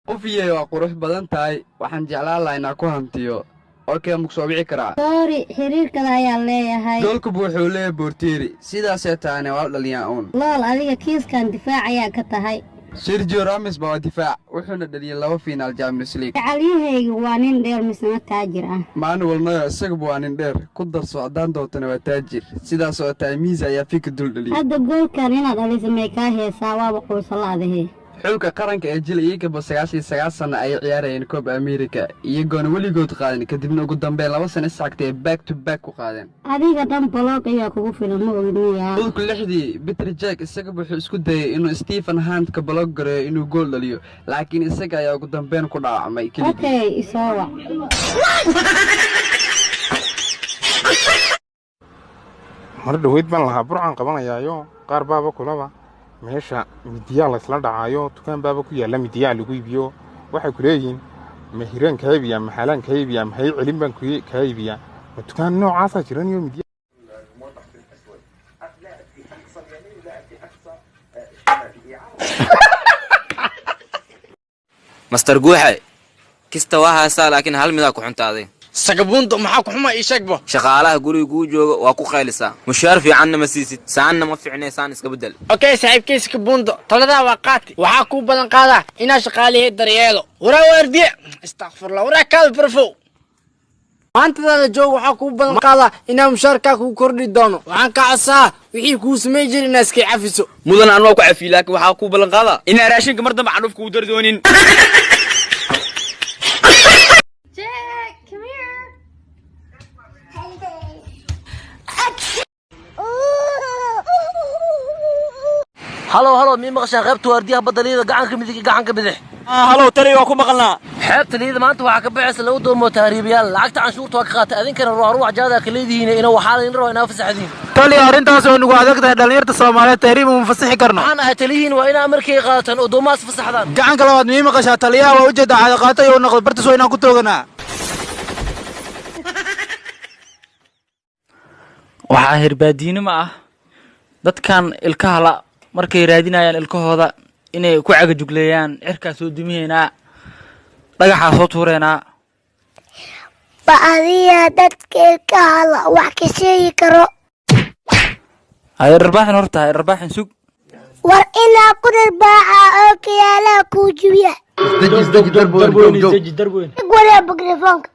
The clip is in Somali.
Ufiye waa qurux badan tahay waxaan jeclaan lahaa inaan ku hantiyo. Okay, ma soo wici karaa? Sorry, xiriirkada ayaa leeyahay. Goolku wuxuu leeyahay Boortieri. Sidaas ay tahay waa dhalinyaan uun. Lool adiga kiiskan difaac ayaa ka tahay. Sergio Ramos baa difaac wuxuuna dhaliyay 2 finaal Champions League. Caliyahaygu waa nin dheer misna taajir ah. Manuel Neuer isagu waa nin dheer ku darso haddaan dootana waa taajir. Sidaas oo tahay miis ayaa fikir dul dhaliyay. Hadda goolkan inaad dhaliso may ka heesaa waa qoysalaadahay. xulka qaranka ee jil iyaga 99 sano ay ciyaarayeen Copa America iyagoona weligood qaadan kadibna ugu dambeyn 2 sano saactay back to back ku qaadeen. Adiga dhan block ayaa kugu filan ma ogniyaa. Dhulku lixdii Peter Jack isaga wuxuu isku dayay inuu Stephen Hunt ka block gareeyo inuu gool dhaliyo laakiin isaga ayaa ugu dambeyn ku dhaawacmay kaliya. Okay, isoo wac. mar dhaweyd baan lahaa burcan qabanayaayo qaar baaba kulaba meesha midiyaa la isla dhacayo dukaan baaba ku yaala midiyaa lagu iibiyo waxay ku leeyihiin mahiraan ka iibiya maxalaan ka iibiya maxay celin baan ka iibiya ma dukaan noocaas ah jiran iyo midiyaa master guuxay kista waxa saa laakiin hal mid ku xuntaaday sagabuunta maxaa ku xuma ii sheegbo shaqaalaha guriga uu joogo waa ku qaylisa mushaar fiicanna ma siisid saanna ma fiicnaysan iska bedel okay saaxiibkiis ka buundo talada waa qaati waxa ku badan qaada ina shaqaalihi daryeelo wara wardiye astaghfirullah wara kaal barfo maanta joog waxa ku badan qaada ina mushaarka ku kordhi doono waxaan ka casaa wixii ku sameey jiray inaas ka cafiso mudan aan waa ku cafi laakiin waxa ku balan qaada ina raashinka mar dambe canuf ku dardoonin هلو مين مقشان غيبت وارديها بدليده gacan ka bidix halo tali waa ku maqalnaa xeebtaliida maanta waxa ka bixis loo doomo taariibiyaal lacagta canshuurta waa ka qaatay adinkana ruux jaada ka leedihiin inuu waxa la roo inaa fasaxdiin tali arintaas oo nagu adagtahay dhalinyarta Soomaaliyeed taariib uma fasaxi karno waxaan ahay taliyihiin waa inaa markay qaataan oo doomaas fasaxdaan gacan kale waad mii maqashaa taliyaha waa u jeeda caada qaatay oo noqdo bartiso inaan ku tooganaa waxa hirbaadiinimo ah dadkan ilkaha la markay raadinayaan ilkahooda inay ku caga jugleeyaan cirka soo dumiyeena dhagaxa soo tuureena Baadiya dadka ilkaha la wax ka sheegi karo. ay rabaaxin horta ay rabaaxin sug War ilaa ku darbaaxa oo kiyaala ku jibiya. darboyn Wala mikrafoonka.